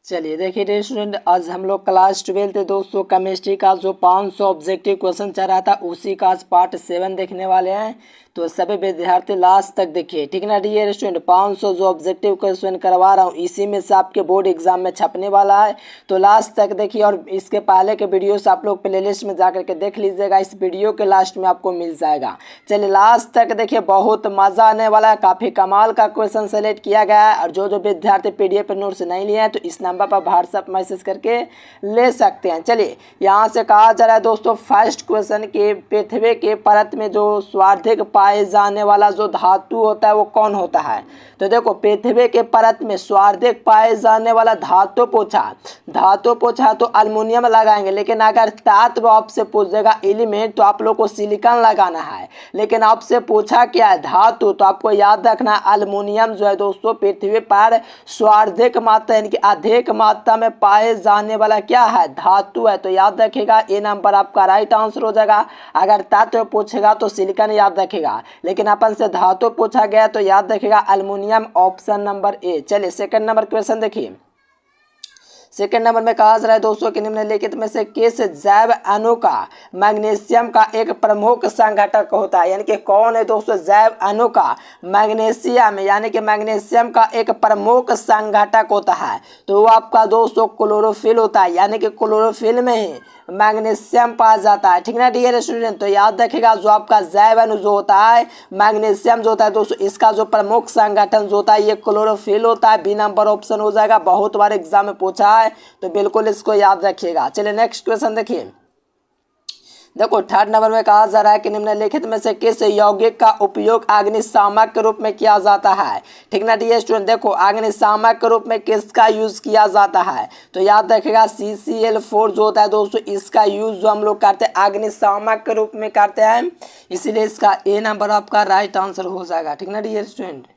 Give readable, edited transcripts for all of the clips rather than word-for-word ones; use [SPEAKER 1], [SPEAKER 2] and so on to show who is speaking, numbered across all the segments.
[SPEAKER 1] चलिए देखिए dear student, आज हम लोग क्लास 12 दोस्तों केमिस्ट्री का जो 500 ऑब्जेक्टिव क्वेश्चन चल रहा था उसी का आज पार्ट 7 देखने वाले हैं। तो सभी विद्यार्थी लास्ट तक देखिए, ठीक ना डियर स्टूडेंट। 500 जो ऑब्जेक्टिव क्वेश्चन करवा रहा हूँ इसी में से आपके बोर्ड एग्जाम में छपने वाला है, तो लास्ट तक देखिए। और इसके पहले के वीडियोस आप लोग प्लेलिस्ट में जाकर के देख लीजिएगा, इस वीडियो के लास्ट में आपको मिल जाएगा। चलिए लास्ट तक देखिए, बहुत मज़ा आने वाला है। काफ़ी कमाल का क्वेश्चन सेलेक्ट किया गया है, और जो विद्यार्थी PDF पर नोट्स नहीं लिए हैं तो इस नंबर पर व्हाट्सएप मैसेज करके ले सकते हैं। चलिए यहाँ से कहा जा रहा है दोस्तों, फर्स्ट क्वेश्चन के पृथ्वी के परत में जो सर्वाधिक पाए जाने वाला जो धातु होता है वो कौन होता है। तो देखो, पृथ्वी के परत में सर्वाधिक पाए जाने वाला धातु पूछा तो अल्युमिनियम लगाएंगे, लेकिन अगर धातु आपसे पूछेगा एलिमेंट तो आप लोग को सिलिकॉन लगाना है। लेकिन आपसे पूछा क्या है, धातु, तो आपको याद रखना अल्युमिनियम जो है दोस्तों पृथ्वी पर सर्वाधिक मात्रा यानी कि अधिक मात्रा में पाए जाने वाला क्या है, धातु है। तो याद रखिएगा, ये नंबर आपका राइट आंसर हो जाएगा। अगर धातु पूछेगा तो सिलिकॉन याद रखेगा, लेकिन अपन से धातु पूछा गया तो याद रखेगा अल्युमिनियम, ऑप्शन नंबर ए। चलिए सेकंड नंबर क्वेश्चन देखिए। सेकंड नंबर में कहा जा रहा है दोस्तों कि निम्नलिखित में से किस जैव अणु का मैग्नीशियम का एक प्रमुख संघटक होता है। यानी कि कौन है दोस्तों जैव अणु का मैग्नीशियम यानी कि मैग्नीशियम का एक प्रमुख संघटक होता है। तो वो आपका दोस्तों क्लोरोफिल होता है, यानी कि क्लोरोफिल में ही मैग्नीशियम पाया जाता है, ठीक ना डियर स्टूडेंट। तो याद रखेगा, जो आपका जैव अणु जो होता है मैग्नीशियम जो होता है दोस्तों, इसका जो प्रमुख संगठन जो होता है ये क्लोरोफिल होता है। बी नंबर ऑप्शन हो जाएगा, बहुत बार एग्जाम में पूछा है तो बिल्कुल इसको याद रखिएगा। चलिए नेक्स्ट क्वेश्चन देखिए। देखो थर्ड नंबर में कहा जा रहा है कि निम्नलिखित में से किस यौगिक का उपयोग अग्निशामक के रूप में किया जाता है, ठीक ना डियर स्टूडेंट। देखो अग्निशामक के रूप में किसका यूज किया जाता है, तो याद रखेगा CCl4 जो होता है दोस्तों, इसका यूज जो हम लोग करते हैं अग्निशामक के रूप में करते हैं, इसीलिए इसका ए नंबर आपका राइट आंसर हो जाएगा, ठीक ना डियर स्टूडेंट।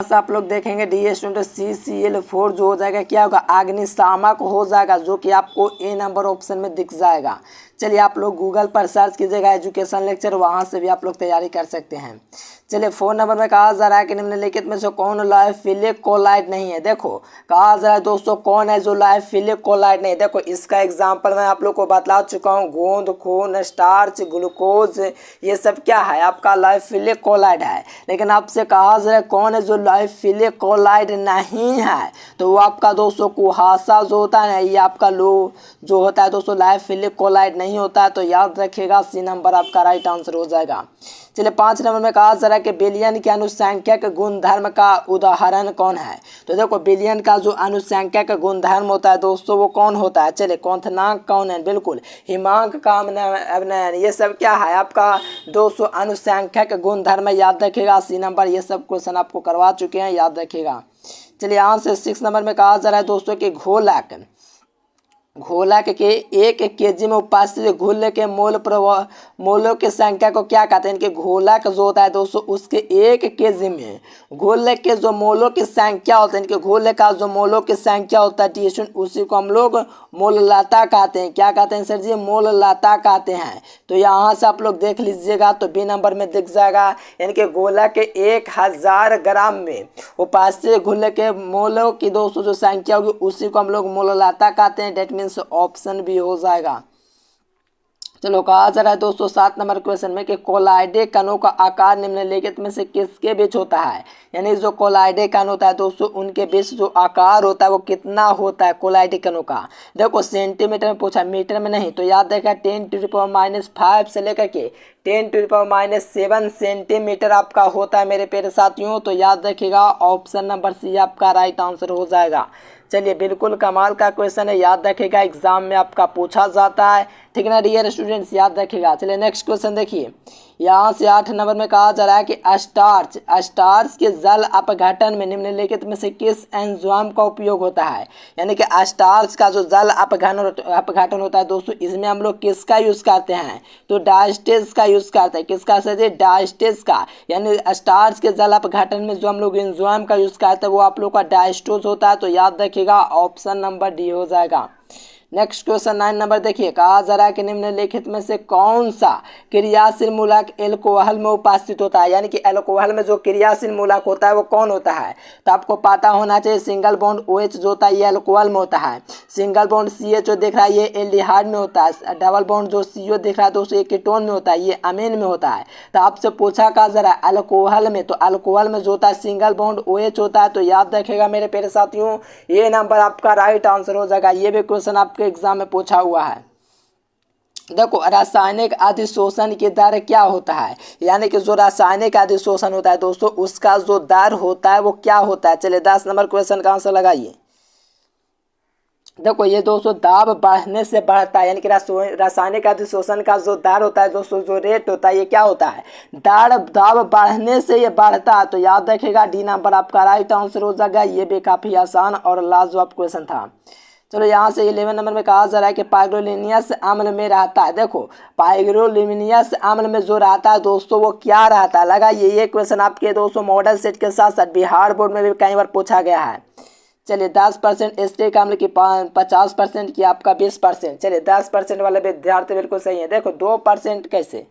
[SPEAKER 1] आप लोग देखेंगे डी स्टूडेंट CCl4 जो हो जाएगा क्या होगा, अग्निशामक हो जाएगा, जो कि आपको ए नंबर ऑप्शन में दिख जाएगा। चलिए आप लोग गूगल पर सर्च कीजिएगा एजुकेशन लेक्चर, वहाँ से भी आप लोग तैयारी कर सकते हैं। चलिए 4 नंबर में कहा जा रहा है कि निम्नलिखित में से कौन लाइफिलिक कोलाइड नहीं है। देखो कहा जा रहा है दोस्तों, कौन है जो लाइफिलिक कोलाइड नहीं है। देखो इसका एग्जांपल मैं आप लोग को बता चुका हूँ, गोंद, खून, स्टार्च, ग्लूकोज, ये सब क्या है आपका लाइफिलिक कोलाइड है। लेकिन आपसे कहा जा रहा है कौन है जो लाइफिलिक कोलाइड नहीं है, तो वो आपका दोस्तों कुहासा जो होता है ना, ये आपका लो जो होता है दोस्तों लाइफिलिक कोलाइड नहीं होता है। तो याद रखिएगा, सी नंबर आपका राइट आंसर हो जाएगा। चलिए 5 नंबर में कहा जा रहा है कि बिलियन के अनुसंख्यक गुणधर्म का उदाहरण कौन है। तो देखो बिलियन का जो अनुसंख्यक गुणधर्म होता है दोस्तों वो कौन होता है। चलिए क्वथनांक कौन है, बिल्कुल हिमांक का अवनयन, ये सब क्या है आपका 200 अनुसंख्यक गुणधर्म, याद रखिएगा सी नंबर। ये सब क्वेश्चन आपको करवा चुके हैं, याद रखिएगा। चलिए यहाँ से 6 नंबर में कहा जा रहा है दोस्तों कि घोलक के 1 kg में उपस्थित घोल के मोलों की संख्या को क्या कहते हैं। इनके घोलक जो होता है दोस्तों उसके 1 kg में घोल के जो मोलों की संख्या होता है, इनके घोल का जो मोलों की संख्या होता है टी, उसी को हम लोग मोललता कहते हैं। क्या कहते हैं सर जी, मोललता कहते हैं। तो यहाँ से आप लोग देख लीजिएगा तो बी नंबर में दिख जाएगा, यानी कि घोलक के 1000 ग्राम में उपस्थित घोल के मोलों की दोस्तों जो संख्या होगी उसी को हम लोग मोललता कहते हैं। डेट मीन्स ऑप्शन भी हो जाएगा। चलो कहा जा रहा है दोस्तों 7 नंबर क्वेश्चन में कि कोलाइडे कणों का आकार निम्नलिखित में से किसके बीच होता है। यानी जो कोलाइडे कण होता है दोस्तों उनके बीच जो आकार होता है वो कितना होता है कोलाइडे कणों का। देखो सेंटीमीटर में पूछा, मीटर में नहीं। तो याद रखेगा 10⁻⁵ से लेकर के 10⁻⁷ सेंटीमीटर आपका होता है मेरे प्यारे साथियों। तो याद रखिएगा ऑप्शन नंबर सी आपका राइट आंसर हो जाएगा। चलिए बिल्कुल कमाल का क्वेश्चन है, याद रखेगा एग्जाम में आपका पूछा जाता है, ठीक ना डियर स्टूडेंट्स, याद रखेगा। चलिए नेक्स्ट क्वेश्चन देखिए। यहाँ से 8 नंबर में कहा जा रहा है कि स्टार्च के जल अपघटन में निम्नलिखित में से किस एंजाइम का उपयोग होता है। यानी कि स्टार्च का जो जल अपघटन होता है दोस्तों, इसमें हम लोग किसका यूज करते हैं, तो डायस्टेज का यूज करते हैं। किसका सर, डायस्टेज का। यानी स्टार्च के जल अपघटन में जो हम लोग एंजाइम का यूज करते हैं वो आप लोग का डायस्टोज होता है। तो याद रखिएगा ऑप्शन नंबर डी हो जाएगा। नेक्स्ट क्वेश्चन 9 नंबर देखिए, कहा जा रहा है कि निम्नलिखित में से कौन सा क्रियाशील मूलक एल्कोहल में उपस्थित होता है, यानी कि एल्कोहल में जो क्रियाशील मूलक होता है वो कौन होता है। तो आपको पता होना चाहिए सिंगल बॉन्ड OH जो होता है ये एल्कोहल में होता है, सिंगल बॉन्ड CH दिख रहा है ये एल्डिहाइड में होता है, डबल बॉन्ड जो CO दिख रहा है दोस्तों ये कीटोन में होता है, ये अमीन में होता है। तो आपसे पूछा कहा जा रहा है अल्कोहल में, तो अल्कोहल में जो होता है सिंगल बॉन्ड OH होता है। तो याद रखेगा मेरे प्यारे साथियों, ये नंबर आपका राइट आंसर हो जाएगा। ये भी क्वेश्चन आपके एग्जाम में पूछा हुआ है। देखो रासायनिक अधिशोषण की दर क्या होता है, यानी कि जो रासायनिक अधिशोषण होता है दोस्तों उसका जो दर होता है वो क्या होता है। चलिए 10 नंबर क्वेश्चन का आंसर लगाइए। देखो ये दोस्तों दाब बढ़ने से बढ़ता है, यानी कि रासायनिक अधिशोषण का जो दर होता है दोस्तों, जो रेट होता है ये क्या होता है, दाब बढ़ने से ये बढ़ता है। तो याद रखेगा डी नंबर आपका राइट आंसर हो जाएगा। ये भी काफी आसान और लाजवाब क्वेश्चन था। चलो यहाँ से 11 नंबर में कहा जा रहा है कि पाइग्रोलिनियस अम्ल में रहता है। देखो पाइग्रोलिनियस अम्ल में जो रहता है दोस्तों वो क्या रहता है, लगाइए। ये क्वेश्चन आपके दोस्तों मॉडल सेट के साथ साथ बिहार बोर्ड में भी कई बार पूछा गया है। चलिए 10% एसिटिक अम्ल की 50% की आपका 20%। चलिए 10% वाले विद्यार्थी बिल्कुल सही है। देखो 2% कैसे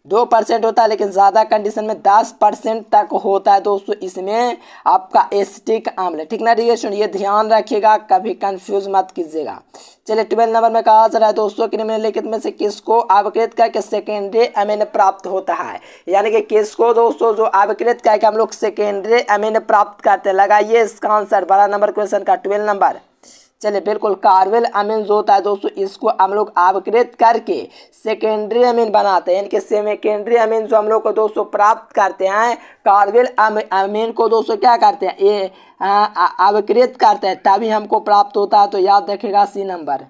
[SPEAKER 1] 2% होता है, लेकिन ज़्यादा कंडीशन में 10% तक होता है दोस्तों इसमें आपका एसिटिक अम्ल। ठीक ना डिएशन, ये ध्यान रखिएगा, कभी कंफ्यूज मत कीजिएगा। चलिए 12 नंबर में कहा जा रहा है दोस्तों कि निम्नलिखित में से किसको अवकृत करके सेकेंडरी अमीन प्राप्त होता है, यानी कि किसको दोस्तों जो अवकृत करके हम लोग सेकेंडरी अमीन प्राप्त करते हैं। लगाइए इसका आंसर 12 नंबर क्वेश्चन का 12 नंबर। चलिए बिल्कुल कार्बोनिल अमीन जो होता है दोस्तों इसको हम लोग अवकृत करके सेकेंडरी अमीन बनाते हैं, यानी कि सेकेंडरी अमीन जो हम लोग को दोस्तों प्राप्त करते हैं कार्बोनिल अमीन को दोस्तों क्या करते हैं ये अवकृत करते हैं तभी हमको प्राप्त होता है। तो याद रखेगा सी नंबर।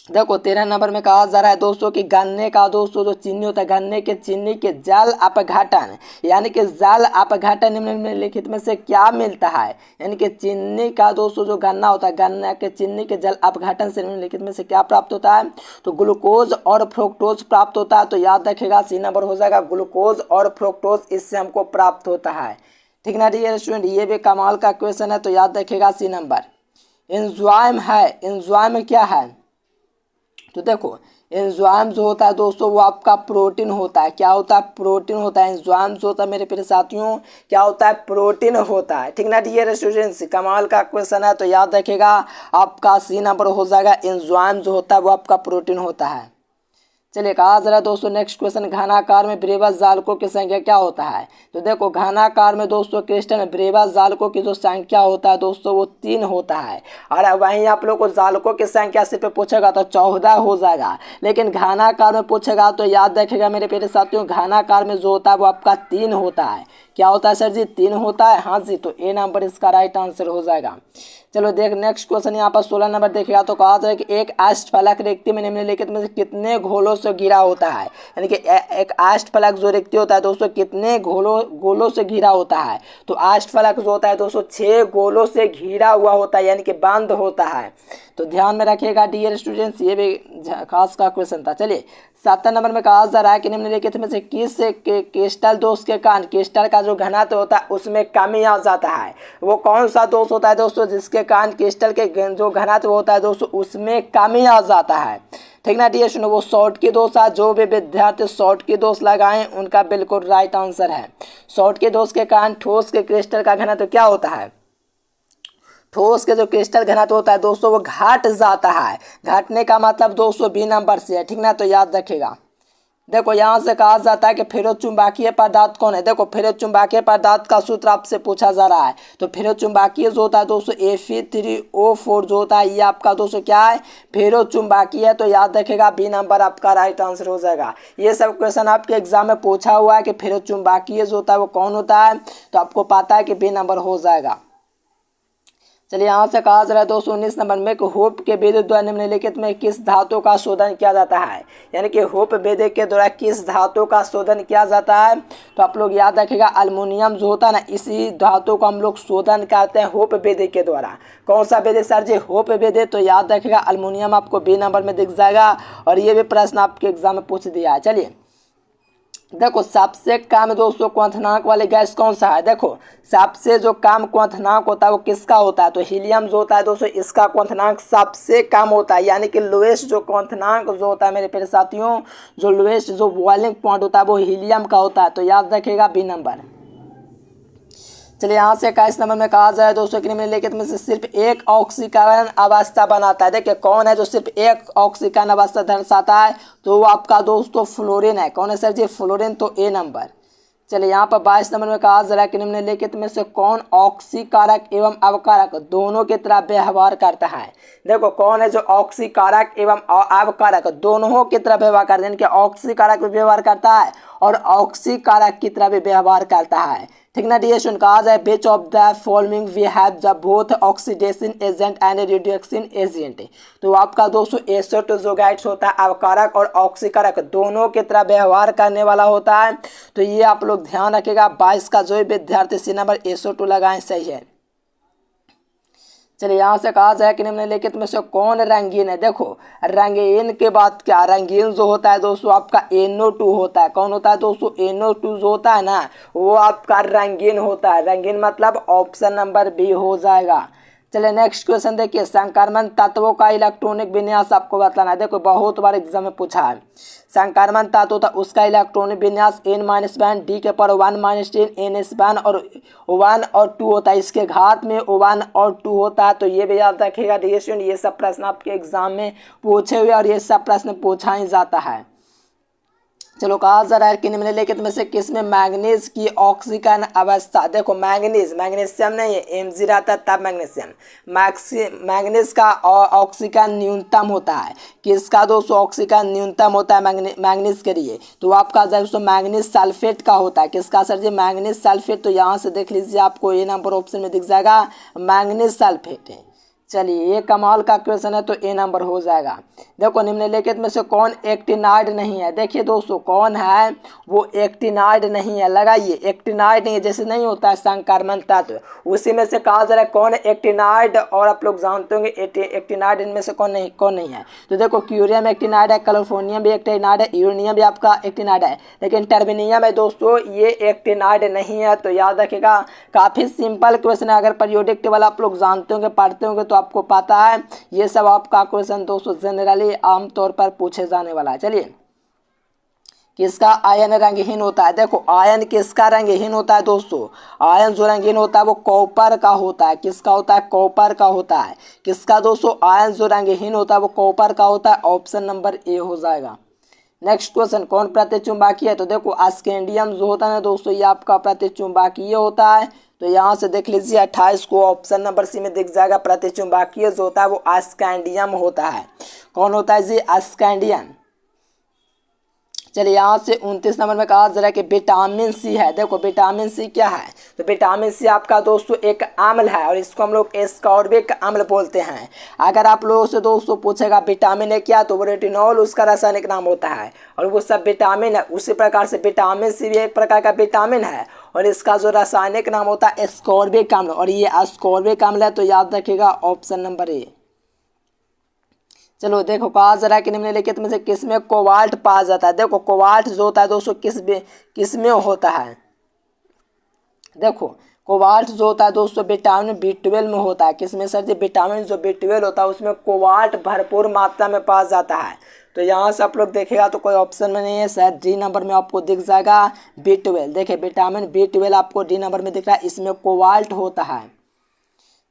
[SPEAKER 1] देखो 13 नंबर में कहा जा रहा है दोस्तों कि गन्ने का दोस्तों जो चीनी होता है गन्ने के चीनी के जल अपघटन, यानी कि जल अपघटन निम्नलिखित में से क्या मिलता है, यानी कि चीनी का दोस्तों जो गन्ना होता है गन्ना के चीनी के जल अपघटन से निम्नलिखित में से क्या प्राप्त होता है, तो ग्लूकोज और फ्रुक्टोज प्राप्त होता है। तो याद रखेगा सी नंबर हो जाएगा ग्लूकोज और फ्रुक्टोज, इससे हमको प्राप्त होता है। ठीक ना डियर स्टूडेंट, ये भी कमाल का क्वेश्चन है। तो याद रखेगा सी नंबर। एंजाइम है, एंजाइम क्या है, तो देखो एंजाइम जो होता है दोस्तों वो आपका प्रोटीन होता है। क्या होता है, प्रोटीन होता है। एंजाइम जो होता है मेरे प्रिय साथियों क्या होता है, प्रोटीन होता है। ठीक ना डियर स्टूडेंट्स, कमाल का क्वेश्चन है। तो याद रखेगा आपका सी नंबर हो जाएगा, एंजाइम जो होता है वो आपका प्रोटीन होता है। चलिए कहा जरा दोस्तों नेक्स्ट क्वेश्चन, घनाकार में ब्रेबस जालकों की संख्या क्या होता है। तो देखो घनाकार में दोस्तों क्रिस्टल में ब्रेबस जालकों की जो संख्या होता है दोस्तों वो 3 होता है, और वहीं आप लोग को जालकों की संख्या सिर्फ पूछेगा तो 14 हो जाएगा, लेकिन घनाकार में पूछेगा तो याद रखेगा मेरे प्यारे साथियों घनाकार में जो होता है वो आपका 3 होता है। क्या होता है सर जी, 3 होता है। हाँ जी, तो ए नंबर इसका राइट आंसर हो जाएगा। चलो देख नेक्स्ट क्वेश्चन यहाँ पर 16 नंबर देखिएगा। तो कहा जाए कि एक अष्टफलक रिक्ति में निम्नलिखित में से कितने घोलों से घिरा होता है, यानी कि एक अष्टफलक जो रिक्ति होता है दोस्तों कितने गोलों से घिरा होता है। तो अष्टफलक जो होता है दोस्तों 6 गोलों से घिरा हुआ होता है, यानी कि बंद होता है। तो ध्यान में रखिएगा डियर स्टूडेंट्स, ये भी खास का क्वेश्चन था। चलिए 7 नंबर में कहा जा रहा है कि निम्नलिखित में से किस क्रिस्टल दोष के कारण क्रिस्टल का जो घनत्व होता है उसमें कमी आ जाता है। वो कौन सा दोष होता है दोस्तों जिसके कारण क्रिस्टल के जो घनत्व होता है दोस्तों उसमें कमी आ जाता है। ठीक ना डियर स्टूडेंट, वो शॉर्ट की दोष है। जो भी विद्यार्थी शॉर्ट की दोष लगाएं उनका बिल्कुल राइट आंसर है। शॉर्ट के दोष के कारण ठोस के क्रिस्टल का घनत्व क्या होता है, ठोस के जो क्रिस्टल घनत्व होता है दोस्तों वो घट जाता है। घटने का मतलब दोस्तों बी नंबर से है। ठीक ना, तो याद रखेगा। देखो यहाँ से कहा जाता है कि फेरोचुंबकीय पदार्थ कौन है। देखो फेरोचुंबकीय पदार्थ का सूत्र आपसे पूछा जा रहा है। तो फेरोचुंबकीय जो होता है दोस्तों Fe3O4 जो होता है ये आपका दोस्तों क्या है, फेरोचुंबकीय है। तो याद रखेगा बी नंबर आपका राइट आंसर हो जाएगा। ये सब क्वेश्चन आपके एग्जाम में पूछा हुआ है कि फेरोचुंबकीय जो होता है वो कौन होता है, तो आपको पता है कि बी नंबर हो जाएगा। चलिए यहाँ से कहा जा रहा है 219 नंबर में कि होप के वेद द्वारा निम्नलिखित में किस धातु का शोधन किया जाता है, यानी कि होप वेद के द्वारा किस धातु का शोधन किया जाता है। तो आप लोग याद रखिएगा अल्युमिनियम जो होता है ना इसी धातु को हम लोग शोधन करते हैं होप वेद के द्वारा। कौन सा वेद सर जी, होप वेद। तो याद रखिएगा अल्युमिनियम आपको बी नंबर में दिख जाएगा, और ये भी प्रश्न आपके एग्जाम में पूछ दिया है। चलिए देखो सबसे कम दोस्तों क्वथनांक वाले गैस कौन सा है। देखो सबसे जो कम क्वथनांक होता है वो किसका होता है, तो हीलियम जो होता है दोस्तों इसका क्वथनांक सबसे कम होता है, यानी कि लोएस्ट जो क्वथनांक जो होता है मेरे प्यारे साथियों, जो लोएस्ट जो बॉइलिंग पॉइंट होता है वो हीलियम का होता है। तो याद रखिएगा बी नंबर। चलिए यहाँ से 21 नंबर में कहा जाए दोस्तों कि निम्नलिखित में से सिर्फ एक ऑक्सीकरण अवस्था बनाता है। देखिए कौन है जो सिर्फ एक ऑक्सीकरण अवस्था दर्शाता है, तो वो आपका दोस्तों फ्लोरीन है। कौन है सर जी, फ्लोरीन। तो ए नंबर। चलिए यहाँ पर 22 नंबर में कहा जा रहा है कि निम्नलिखित में से कौन ऑक्सीकारक एवं अवकारक दोनों की तरह व्यवहार करता है। देखो कौन है जो ऑक्सीकारक एवं अवकारक दोनों की तरह व्यवहार करता है, यानी कि ऑक्सीकारक भी व्यवहार करता है और ऑक्सीकारक की तरह भी व्यवहार करता है। ठीक ना डियर स्टूडेंट, कहा जाए which of the following we have the both oxidation agent and reduction agent. तो आपका दोस्तों एसोटोजोगाइट्स होता है अवकारक और ऑक्सीकारक दोनों की तरह व्यवहार करने वाला होता है। तो ये आप लोग ध्यान रखिएगा। 22 का जो विद्यार्थी सी नंबर एसो2 लगाएं, सही है। चलिए यहाँ से कहा जाए कि निम्नलिखित में से कौन रंगीन है। देखो रंगीन के बाद क्या, रंगीन जो होता है दोस्तों आपका NO2 होता है। कौन होता है दोस्तों, NO2 जो होता है ना वो आपका रंगीन होता है। रंगीन मतलब ऑप्शन नंबर बी हो जाएगा। चलिए नेक्स्ट क्वेश्चन देखिए, संक्रमण तत्वों का इलेक्ट्रॉनिक विन्यास आपको बताना है। देखो बहुत बार एग्जाम में पूछा है। संक्रमण तत्व होता है उसका इलेक्ट्रॉनिक विन्यास n-1 d के पर 1-10 n-1 और 1 और 2 होता है। इसके घात में 1 और 2 होता है। तो ये भी याद रखिएगा डियर स्टूडेंट, ये सब प्रश्न आपके एग्जाम में पूछे हुए और ये सब प्रश्न पूछा ही जाता है। चलो कहा जा रहा है कि निम्नलिखित में से किसमें मैग्नीज की ऑक्सीकरण अवस्था। देखो मैग्नीशियम नहीं है, Mg रहता है तब मैग्नीशियम। मैग्नीज का ऑक्सीकरण न्यूनतम होता है। किसका दोस्तों ऑक्सीकरण न्यूनतम होता है मैग्नीज के लिए, तो आपका दोस्तों मैग्नीज सल्फेट का होता है। किसका सर जी, मैग्नीज सल्फेट। तो यहाँ से देख लीजिए आपको ए नंबर ऑप्शन में दिख जाएगा मैग्नीज सल्फेट है। चलिए ये कमाल का क्वेश्चन है तो ए नंबर हो जाएगा। देखो निम्नलिखित में से कौन एक्टिनाइड नहीं है। देखिए दोस्तों कौन है वो एक्टिनाइड नहीं है, लगाइए एक्टिनाइड नहीं है। जैसे नहीं होता है संक्रमण तत्व, उसी में से कहा जा रहा है कौन एक्टिनाइड। और आप लोग जानते होंगे एक्टिनाइड इनमें से कौन नहीं है। तो देखो क्यूरियम एक्टिनाइड है, कैलिफोर्नियम भी एक्टिनाइड है, यूरेनियम भी आपका एक्टिनाइड है, लेकिन टर्बिनियम है दोस्तों ये एक्टिनाइड नहीं है। तो याद रखिएगा काफ़ी सिंपल क्वेश्चन है। अगर पीरियोडिक टेबल आप लोग जानते होंगे पढ़ते होंगे तो आपको पता है ये सब आपका क्वेश्चन दोस्तों जनरली आमतौर पर पूछे जाने वाला है। चलिए किसका आयन रंगहीन होता है। देखो आयन किसका रंगहीन होता है दोस्तों, आयन जो रंगहीन होता है वो कॉपर का होता है। किसका होता है, कॉपर का होता है। किसका दोस्तों, आयन जो रंगहीन होता है वो कॉपर का होता है। ऑप्शन नंबर ए हो जाएगा। नेक्स्ट क्वेश्चन, कौन प्रतिचुंबकीय है। तो देखो स्कैंडियम जो होता है ना दोस्तों ये आपका प्रतिचुंबकीय होता है। तो यहाँ से देख लीजिए 28 को ऑप्शन नंबर सी में दिख जाएगा। प्रतिचुंबकीय जो होता है वो स्कैंडियम होता है। कौन होता है जी, स्कैंडियम। चलिए यहाँ से 29 नंबर में कहा जा रहा है कि विटामिन सी है। देखो विटामिन सी क्या है, तो विटामिन सी आपका दोस्तों एक अम्ल है और इसको हम लोग एस्कॉर्बिक अम्ल बोलते हैं। अगर आप लोगों से दोस्तों पूछेगा विटामिन है क्या, तो वो रेटिनॉल उसका रासायनिक नाम होता है और वो सब विटामिन है। उसी प्रकार से विटामिन सी भी एक प्रकार का विटामिन है और इसका जो रासायनिक नाम होता है एस्कॉर्बिक अम्ल, और ये एस्कॉर्बिक अम्ल है। तो याद रखिएगा ऑप्शन नंबर ए। चलो देखो कहा जा रहा है कि निम्नलिखित में से किसमें कोबाल्ट पाया जाता है। देखो कोबाल्ट जो होता है दोस्तों किसमें होता है। देखो कोबाल्ट जो होता है दोस्तों विटामिन B12 में होता है। किसमें सर जी, विटामिन जो B12 होता है उसमें कोबाल्ट भरपूर मात्रा में पाया जाता है। तो यहाँ से आप लोग देखेगा तो कोई ऑप्शन में नहीं है, शायद डी नंबर में आपको दिख जाएगा B12। देखिए विटामिन B12 आपको डी नंबर में दिख रहा है, इसमें कोबाल्ट होता है।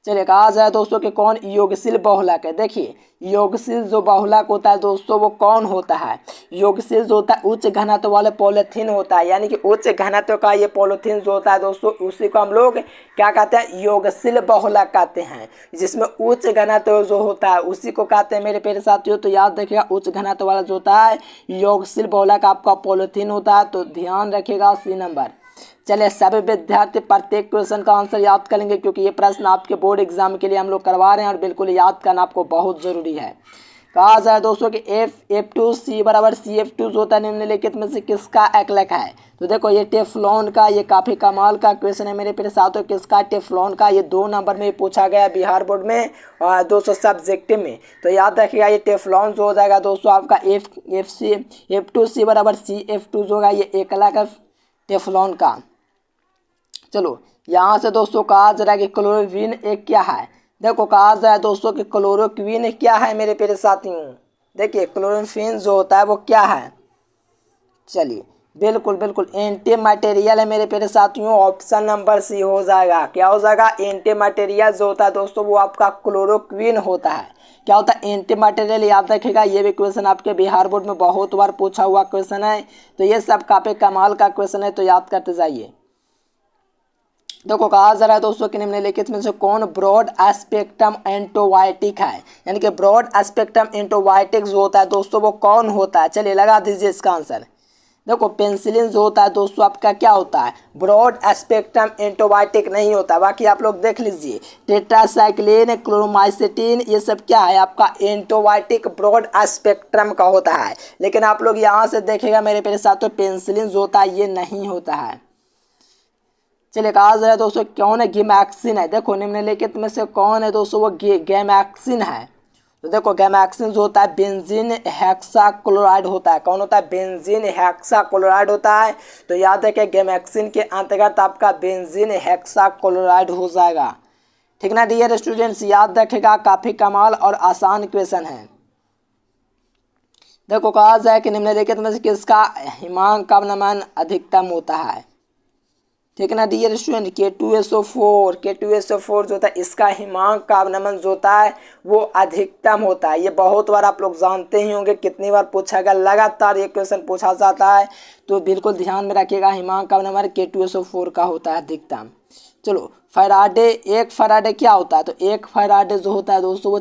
[SPEAKER 1] चलिए कहा जाए दोस्तों कि कौन योगशील बहुलक है। देखिए योगशील जो बहुलक होता है दोस्तों वो कौन होता है। योगशील जो होता है उच्च घनत्व वाले पॉलीथीन होता है, यानी कि उच्च घनत्व का ये पॉलीथीन जो होता है दोस्तों उसी को हम लोग क्या कहते हैं, योगशील बहुलक कहते हैं। जिसमें उच्च घनत्व जो होता है उसी को कहते हैं मेरे प्यारे साथियों। तो याद रखिएगा उच्च घनत्व वाला जो होता है योगशील बहुलक आपका पॉलीथीन होता है। तो ध्यान रखिएगा सी नंबर। चलिए सभी विद्यार्थी प्रत्येक क्वेश्चन का आंसर याद करेंगे क्योंकि ये प्रश्न आपके बोर्ड एग्जाम के लिए हम लोग करवा रहे हैं और बिल्कुल याद करना आपको बहुत ज़रूरी है। कहा जाए दोस्तों कि F2C बराबर CF2 जो होता है निम्नलिखित में से किसका एकलक है। तो देखो ये टेफ्लॉन का, ये काफ़ी कमाल का क्वेश्चन है मेरे प्यारे साथियों। किसका? टेफ्लॉन का। ये 2 नंबर में पूछा गया बिहार बोर्ड में और 200 सब्जेक्टिव में। तो याद रखिएगा ये टेफ्लॉन जो हो जाएगा दोस्तों आपका F2C बराबर CF2 जो होगा ये एकलक है टेफ्लॉन का। चलो यहाँ से दोस्तों कहा जा रहा है कि क्लोरोक्वीन एक क्या है। देखो कहा जाए दोस्तों कि क्लोरोक्वीन क्या है मेरे प्यारे साथियों। देखिए क्लोरोक्वीन जो होता है वो क्या है। चलिए बिल्कुल बिल्कुल एंटी मटेरियल है मेरे प्यारे साथियों। ऑप्शन नंबर सी हो जाएगा। क्या हो जाएगा? एंटी मटेरियल जो होता है दोस्तों वो आपका क्लोरोक्वीन होता है। क्या होता है? Anti material. याद रखिएगा ये भी क्वेश्चन आपके बिहार बोर्ड में बहुत बार पूछा हुआ क्वेश्चन है। तो ये सब काफी कमाल का क्वेश्चन है, तो याद करते जाइए। देखो कहा जा रहा है दोस्तों कि निम्नलिखित में से कौन ब्रॉड स्पेक्ट्रम एंटीबायोटिक है। यानी कि ब्रॉड स्पेक्ट्रम एंटीबायोटिक जो होता है दोस्तों वो कौन होता है। चलिए लगा दीजिए इसका आंसर। देखो पेंसिलिन जो होता है दोस्तों आपका क्या होता है? ब्रॉड स्पेक्ट्रम एंटीबायोटिक नहीं होता। बाकी आप लोग देख लीजिए टेट्रासाइक्लिन, क्लोरोमाइसिटिन, ये सब क्या है आपका एंटीबायोटिक ब्रॉड स्पेक्ट्रम का होता है। लेकिन आप लोग यहाँ से देखेगा मेरे प्यारे साथियों पेंसिलिन जो होता है ये नहीं होता है। चलिए कहा जा रहा है दोस्तों कौन है? गैमाक्सिन है। देखो निम्नलिखित में से कौन है दोस्तों? वो गैमाक्सिन है। तो देखो गैमाक्सिन जो होता है बेंजीन हेक्साक्लोराइड होता है। कौन होता है? बेंजीन हेक्साक्लोराइड होता है। तो याद रखिए गैमाक्सिन के अंतर्गत आपका बेंजीन हेक्साक्लोराइड हो जाएगा। ठीक ना डियर स्टूडेंट्स, याद रखेगा काफी कमाल और आसान क्वेश्चन है। देखो कहा जाए कि निम्नलिखित में से किसका हिमांक का नमन अधिकतम होता है। ठीक है ना डियर स्टूडेंट, K2SO4 जो होता है इसका हिमांक का अवनमन जो होता है वो अधिकतम होता है। ये बहुत बार आप लोग जानते ही होंगे, कितनी बार पूछा गया, लगातार ये क्वेश्चन पूछा जाता है। तो बिल्कुल ध्यान में रखिएगा हिमांक का अवनमन K2SO4 का होता है अधिकतम। चलो फैराडे, एक फैराडे क्या होता है? तो एक फैराडे जो होता है दोस्तों वो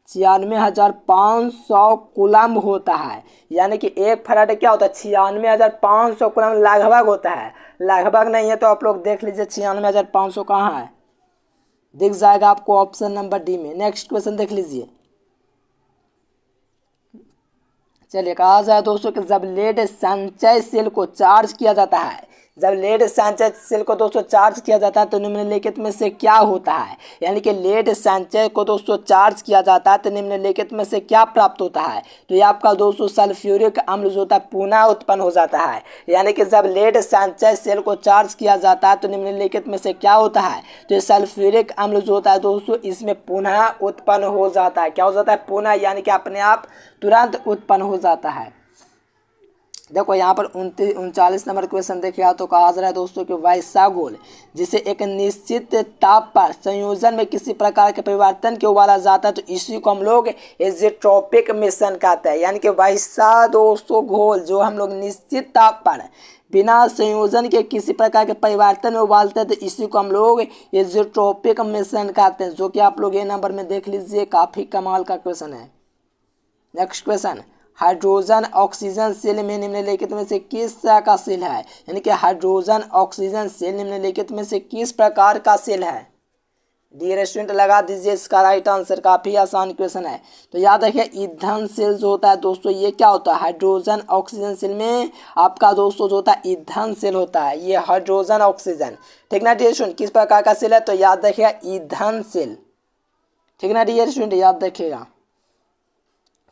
[SPEAKER 1] 96,500 कूलम होता है। यानी कि एक फैराडे क्या होता है? 96,500 कूलम लगभग होता है। लगभग नहीं है तो आप लोग देख लीजिए 96,500 कहाँ है, दिख जाएगा आपको ऑप्शन नंबर डी में। नेक्स्ट क्वेश्चन देख लीजिए। चलिए कहा जाए दोस्तों कि जब लेड संचय सेल को चार्ज किया जाता है, जब लेड संचय सेल को दोस्तों चार्ज किया जाता है तो निम्नलिखित में से क्या होता है। यानी कि लेड संचय को दोस्तों चार्ज किया जाता है तो निम्नलिखित में से क्या प्राप्त होता है। तो ये आपका दोस्तों सल्फ्यूरिक अम्ल जो होता है पुनः उत्पन्न हो जाता है। यानी कि जब लेड संचय सेल को चार्ज किया जाता है तो निम्नलिखित में से क्या होता है। तो ये सल्फ्यूरिक अम्ल जो होता है दोस्तों इसमें पुनः उत्पन्न हो जाता है। क्या हो जाता है? पुनः, यानी कि अपने आप तुरंत उत्पन्न हो जाता है। देखो यहाँ पर 39 नंबर क्वेश्चन देखिएगा। तो कहा जा रहा है दोस्तों कि वाइसागोल जिसे एक निश्चित ताप पर संयोजन में किसी प्रकार के परिवर्तन के उबाला जाता है तो इसी को हम लोग एजेट्रोपिक मिश्रण कहते हैं। यानी कि वाइसा दोस्तों घोल जो हम लोग निश्चित ताप पर बिना संयोजन के किसी प्रकार के परिवर्तन में उबालते हैं तो इसी को हम लोग एजेट्रोपिक मिश्रण कहते हैं। जो कि आप लोग ये नंबर में देख लीजिए, काफ़ी कमाल का क्वेश्चन है। Next question, hydrogen oxygen cell में निम्नलिखित में से किस तरह का सेल है। यानी कि हाइड्रोजन ऑक्सीजन सेल निम्नलिखित में से किस प्रकार का सेल है। डियर स्टूडेंट लगा दीजिए इसका राइट आंसर। काफ़ी आसान क्वेश्चन है। तो याद रखिए ईंधन सेल जो होता है दोस्तों ये क्या होता है? हाइड्रोजन ऑक्सीजन सेल में आपका दोस्तों जो होता है ईंधन सेल होता है, ये हाइड्रोजन ऑक्सीजन। ठीक ना डियर स्टूडेंट, किस प्रकार का सेल है? तो याद रखिएगा ईंधन सेल। ठीक ना डियर स्टूडेंट, याद रखिएगा।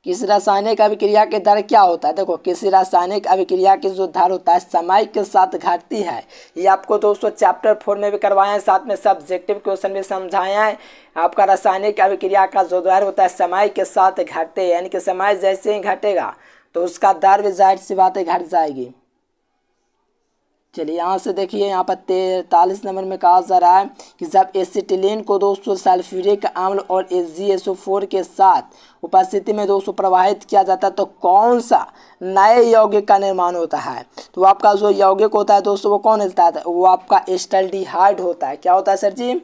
[SPEAKER 1] किसी रासायनिक अभिक्रिया के दर क्या होता है। देखो किसी रासायनिक अभिक्रिया की जो दर होता है समय के साथ घटती है। ये आपको दोस्तों चैप्टर 4 में भी करवाए हैं, साथ में सब्जेक्टिव क्वेश्चन भी समझाए हैं। आपका रासायनिक अभिक्रिया का जो दर होता है समय के साथ घटते हैं। यानी कि समय जैसे ही घटेगा तो उसका दर भी जाहिर सी बात है घट जाएगी। चलिए यहाँ से देखिए, यहाँ पर 43 नंबर में कहा जा रहा है कि जब एसिटिलीन को दोस्तों सल्फ्यूरिक अम्ल और AgSO4 के साथ उपस्थिति में दोस्तों प्रवाहित किया जाता है तो कौन सा नए यौगिक का निर्माण होता है। तो आपका जो यौगिक होता है दोस्तों वो कौन होता है? वो आपका एस्टल्डिहाइड होता है। क्या होता है सर जी?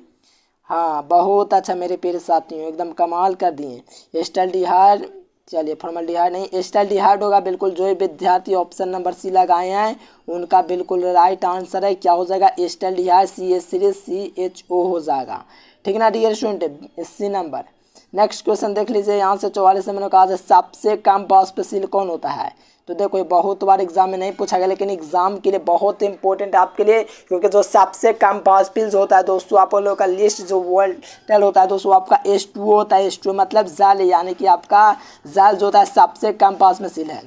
[SPEAKER 1] हाँ बहुत अच्छा मेरे प्यारे साथियों, एकदम कमाल कर दिए। एस्टल्डिहाइड, चलिए फॉर्मल्डिहाइड नहीं, एस्टल्डिहाइड होगा बिल्कुल। जो विद्यार्थी ऑप्शन नंबर सी लगाए हैं उनका बिल्कुल राइट आंसर है। क्या हो जाएगा? एस्टल्डिहाइड CH3CHO हो जाएगा। ठीक ना dear student, C number. Next question देख लीजिए यहाँ से 44 नंबर का आज सबसे कम वाष्पशील कौन होता है। तो देखो ये बहुत बार एग्जाम में नहीं पूछा गया, लेकिन एग्जाम के लिए बहुत इंपॉर्टेंट आपके लिए, क्योंकि जो सबसे कम वाष्पशील होता है दोस्तों, आप लोगों का लिस्ट जो वोल्टेज होता है दोस्तों, आपका H2O होता है। H2O मतलब जल, यानी कि आपका जल जो होता है सबसे कम वाष्पशील है।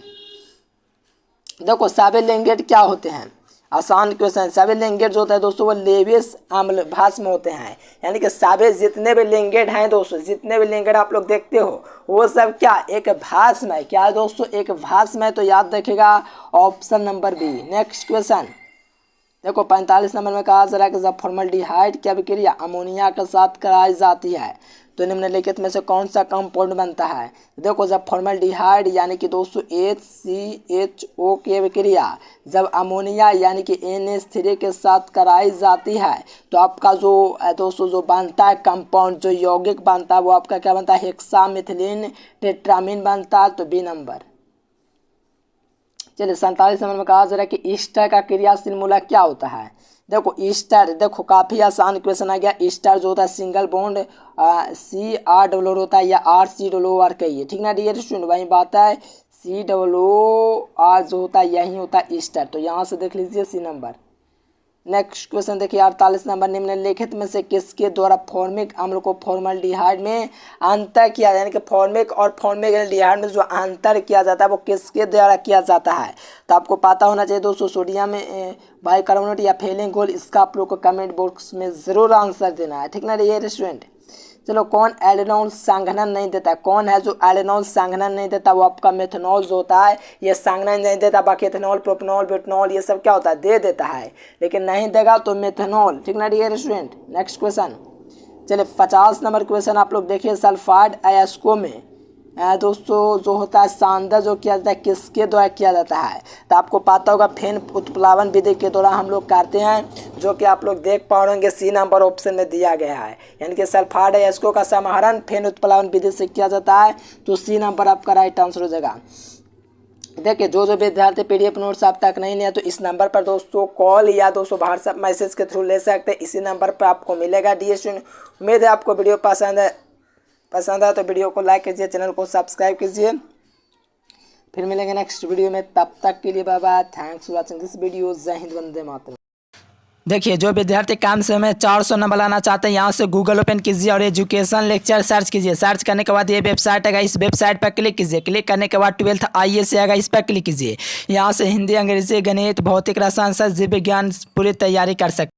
[SPEAKER 1] देखो सभी लिंगेट क्या होते हैं, आसान क्वेश्चन। सभी लिंगेट जो होता है दोस्तों वो लेविस अम्ल भस्म होते हैं, यानी कि सभी जितने भी लिंगेट हैं दोस्तों, जितने भी लिंगेट आप लोग देखते हो वो सब क्या एक भस्म है। क्या है दोस्तों, एक भस्म है। तो याद रखिएगा option number B. Next question देखो 45 नंबर में कहा जा रहा है कि जब फॉर्मल्डिहाइड की अभिक्रिया अमोनिया के साथ कराई जाती है तो निम्नलिखित में से कौन सा कंपाउंड बनता है। देखो जब फॉर्मल्डिहाइड यानी कि दोस्तों HCHO की अभिक्रिया जब अमोनिया यानी कि NH3 के साथ कराई जाती है तो आपका जो दोस्तों जो बनता है कंपाउंड, जो यौगिक बनता है वो आपका क्या बनता है, हेक्सामिथिलीन टेट्रामीन बनता है। तो बी नंबर। चलिए 47 नंबर में कहा जा रहा है कि ईस्टर का क्रियाशील मूलक क्या होता है। देखो ईस्टर, देखो काफ़ी आसान क्वेश्चन आ गया। ईस्टर जो होता है सिंगल बॉन्ड CR होता है या RCOR कहिए, ठीक ना डियर स्टूडेंट, वही बात है। COR जो होता है यही होता है ईस्टर। तो यहाँ से देख लीजिए सी नंबर। नेक्स्ट क्वेश्चन देखिए 48 नंबर, निम्नलिखित में से किसके द्वारा फॉर्मिक अम्ल को फॉर्मल्डिहाइड में अंतर किया, यानी कि फॉर्मिक और फॉर्मल्डिहाइड में जो अंतर किया जाता है वो किसके द्वारा किया जाता है। तो आपको पता होना चाहिए दोस्तों सोडियम बाइकार्बोनेट या फेलिंग घोल, इसका आप लोग को कमेंट बॉक्स में ज़रूर आंसर देना है, ठीक ना ये स्टूडेंट। चलो कौन एल्डेनॉल संघनन नहीं देता, कौन है जो एल्डेनॉल संघनन नहीं देता, वो आपका मेथनॉल जो होता है ये संघनन नहीं देता। बाकी एथेनॉल, प्रोपेनॉल, ब्यूटेनॉल ये सब क्या होता है दे देता है, लेकिन नहीं देगा तो मेथनॉल, ठीक ना डियर स्टूडेंट। नेक्स्ट क्वेश्चन चलिए 50 नंबर क्वेश्चन आप लोग देखिए। सल्फाइड अयस्कों में दोस्तों जो होता है सांद्र जो किया जाता है किसके द्वारा किया जाता है। तो आपको पता होगा फेन उत्प्लावन विधि के द्वारा हम लोग करते हैं, जो कि आप लोग देख पाओगे सी नंबर ऑप्शन में दिया गया है, यानी कि सल्फाइड अयस्कों का समाहरण फेन उत्प्लावन विधि से किया जाता है। तो सी नंबर आपका राइट आंसर हो जाएगा। देखिए जो विद्यार्थी PDF नोट्स आप तक नहीं लिया तो इस नंबर पर दोस्तों कॉल या दोस्तों व्हाट्सएप मैसेज के थ्रू ले सकते हैं, इसी नंबर पर आपको मिलेगा डियर स्टूडेंट। उम्मीद है आपको वीडियो पसंद है तो वीडियो को लाइक कीजिए, चैनल को सब्सक्राइब कीजिए। फिर मिलेंगे नेक्स्ट वीडियो में, तब तक के लिए bye bye. Thanks for watching this video. जय हिंद, वंदे मातरम। देखिए जो विद्यार्थी कम समय में 400 नंबर लाना चाहते हैं यहाँ से गूगल ओपन कीजिए और एजुकेशन लेक्चर सर्च कीजिए। सर्च करने के बाद ये वेबसाइट आएगा, इस वेबसाइट पर क्लिक कीजिए। क्लिक करने के बाद 12th IAS आएगा, इस पर क्लिक कीजिए। यहाँ से हिंदी, अंग्रेजी, गणित, भौतिक, रसायन, जीव विज्ञान पूरी तैयारी कर सकते।